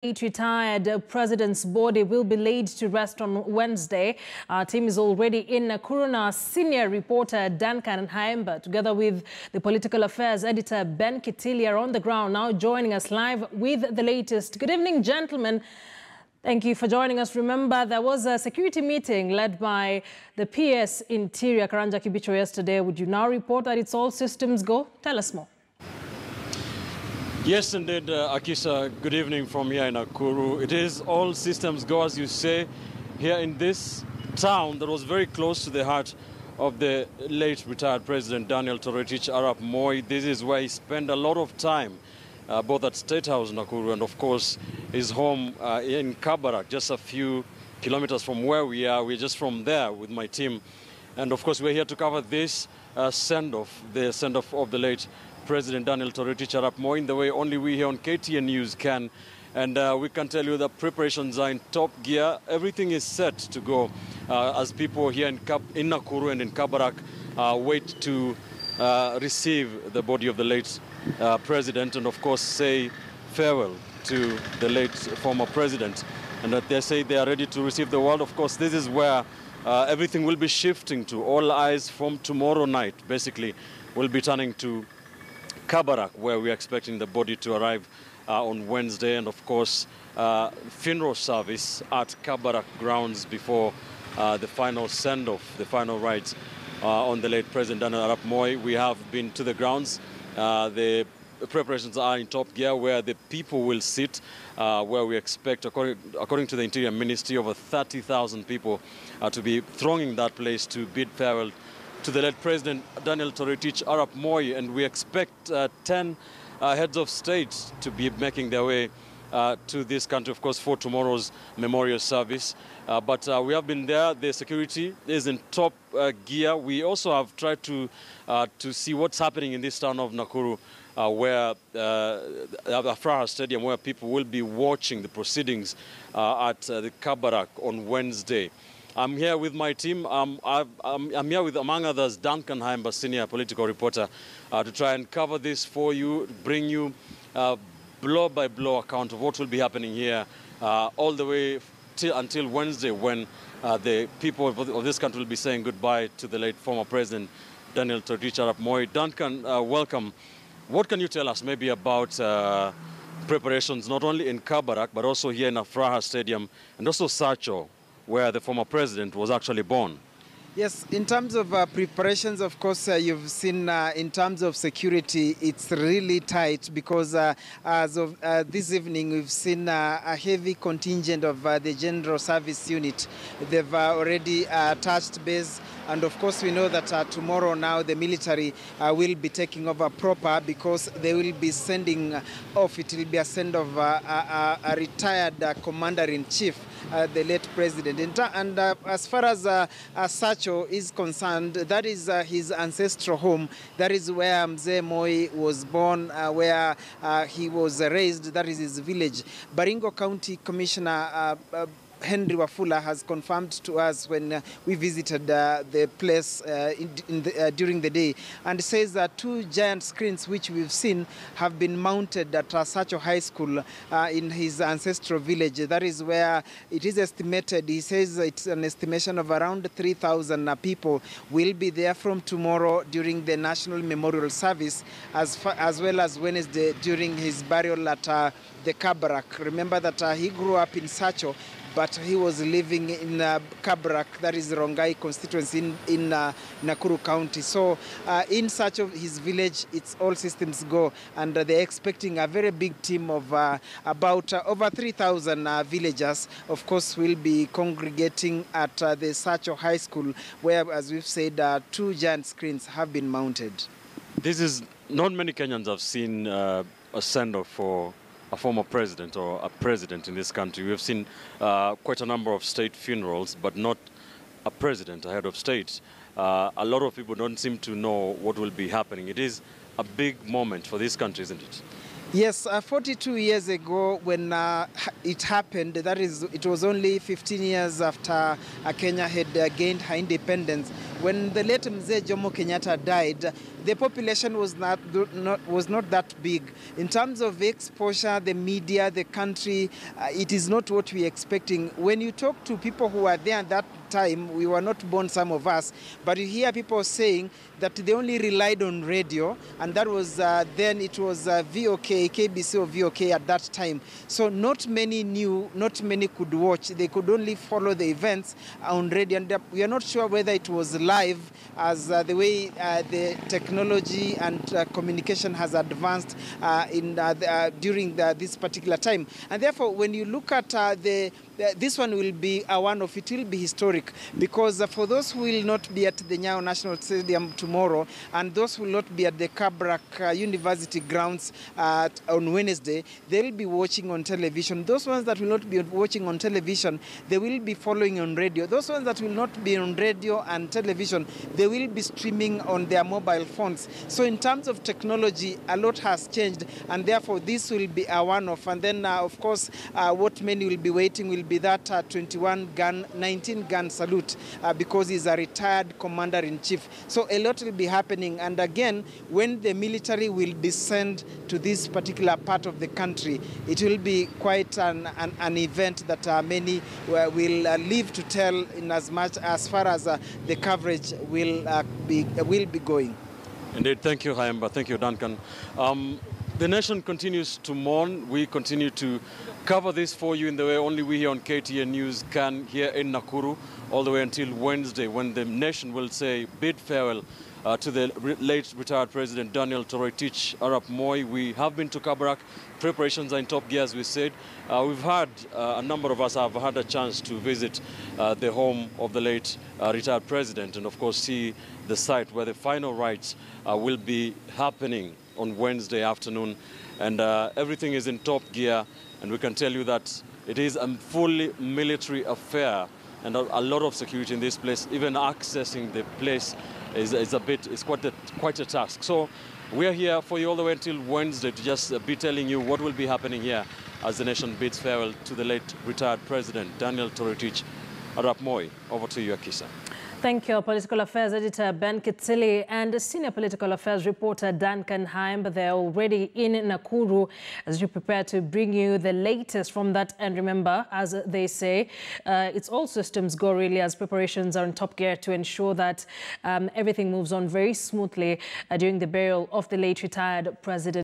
Retired president's body will be laid to rest on Wednesday. Our team is already in Nakuru. Our senior reporter Duncan Haemba, together with the political affairs editor Ben Kitili, are on the ground now, joining us live with the latest. Good evening, gentlemen. Thank you for joining us. Remember, there was a security meeting led by the PS Interior, Karanja Kibicho, yesterday. Would you now report that it's all systems go? Tell us more. Yes, indeed, Akisa. Good evening from here in Nakuru. It is all systems go, as you say, here in this town that was very close to the heart of the late retired President Daniel Toroitich Arap Moi. This is where he spent a lot of time, both at State House Nakuru and, of course, his home in Kabarak, just a few kilometers from where we are. We're just from there with my team. And, of course, we're here to cover this send-off, the send-off of the late President Daniel Toroitich Arap Moi, in the way only we here on KTN News can. And we can tell you that preparations are in top gear. Everything is set to go as people here in Nakuru and in Kabarak wait to receive the body of the late president and, of course, say farewell to the late former president. And that they say they are ready to receive the world. Of course, this is where everything will be shifting to. All eyes from tomorrow night, basically, will be turning to Kabarak, where we're expecting the body to arrive on Wednesday, and of course funeral service at Kabarak grounds before the final send-off, the final rites on the late President Daniel Arap Moi. We have been to the grounds. The preparations are in top gear, where the people will sit, where we expect, according to the Interior Ministry, over 30,000 people to be thronging that place to bid farewell to the late President Daniel Toroitich Arap Moi, and we expect 10 heads of state to be making their way to this country, of course, for tomorrow's memorial service. But we have been there. The security is in top gear. We also have tried to see what's happening in this town of Nakuru, where Afraha Stadium, where people will be watching the proceedings at the Kabarak on Wednesday. I'm here with my team. I'm here with, among others, Duncan Haemba, senior political reporter, to try and cover this for you, bring you blow-by-blow account of what will be happening here all the way until Wednesday, when the people of this country will be saying goodbye to the late former President Daniel Toroitich Arap Moi. Duncan, welcome. What can you tell us maybe about preparations not only in Kabarak, but also here in Afraha Stadium and also Sacho, where the former president was actually born? Yes, in terms of preparations, of course, you've seen in terms of security, it's really tight because as of this evening, we've seen a heavy contingent of the General Service Unit. They've already touched base. And of course, we know that tomorrow now the military will be taking over proper, because they will be sending off. It will be a send of a retired commander-in-chief, the late president. And as far as Sacho is concerned, that is his ancestral home. That is where Mzee Moi was born, where he was raised. That is his village. Baringo County Commissioner Henry Wafula has confirmed to us when we visited the place during the day, and says that 2 giant screens which we've seen have been mounted at Sacho High School in his ancestral village. That is where it is estimated, he says it's an estimation of around 3,000 people will be there from tomorrow during the National Memorial Service, as well as Wednesday during his burial at the Kabarak. Remember that he grew up in Sacho, but he was living in Kabarak, that is Rongai constituency in Nakuru County. So in such of his village, it's all systems go, and they're expecting a very big team of about over 3,000 villagers, of course, will be congregating at the Sacho High School, where, as we've said, 2 giant screens have been mounted. This is, not many Kenyans have seen a send-off for a former president or a president in this country. We have seen quite a number of state funerals, but not a president, a head of state. A lot of people don't seem to know what will be happening. It is a big moment for this country, isn't it? Yes, 42 years ago when it happened, that is, it was only 15 years after Kenya had gained her independence. When the late Mzee Jomo Kenyatta died, the population was not that big. In terms of exposure, the media, the country, it is not what we are expecting. When you talk to people who were there at that time, we were not born, some of us, but you hear people saying that they only relied on radio, and that was then it was VOK, KBC or VOK at that time. So not many knew, not many could watch. They could only follow the events on radio, and we are not sure whether it was live as the way the technology and communication has advanced during this particular time. And therefore, when you look at this one will be one-off, it will be historic, because for those who will not be at the Nyayo National Stadium tomorrow, and those who will not be at the Kabarak University grounds on Wednesday, they will be watching on television. Those ones that will not be watching on television, they will be following on radio. Those ones that will not be on radio and television, they will be streaming on their mobile phones. So in terms of technology, a lot has changed, and therefore this will be a one-off. And then, of course, what many will be waiting will be that 19-gun salute, because he's a retired commander-in-chief. So a lot will be happening. And again, when the military will descend to this particular part of the country, it will be quite an event that many will live to tell, in as far as the coverage will be going. Indeed. Thank you, Hayamba. Thank you, Duncan. The nation continues to mourn. We continue to cover this for you in the way only we here on KTN News can, here in Nakuru, all the way until Wednesday, when the nation will say bid farewell to the late retired President Daniel Toroitich Arap Moi. We have been to Kabarak. Preparations are in top gear, as we said. We've had, a number of us have had a chance to visit the home of the late retired president, and of course see the site where the final rites will be happening on Wednesday afternoon. And everything is in top gear, and we can tell you that it is a fully military affair, and a lot of security in this place. Even accessing the place is quite a task. So we are here for you all the way until Wednesday to just be telling you what will be happening here as the nation bids farewell to the late retired President Daniel Toroitich Arap Moi. Over to you, Akisa. Thank you, Political Affairs Editor Ben Kitili and Senior Political Affairs Reporter Duncan Haimba. They're already in Nakuru as we prepare to bring you the latest from that. And remember, as they say, it's all systems go really, as preparations are in top gear to ensure that everything moves on very smoothly during the burial of the late retired President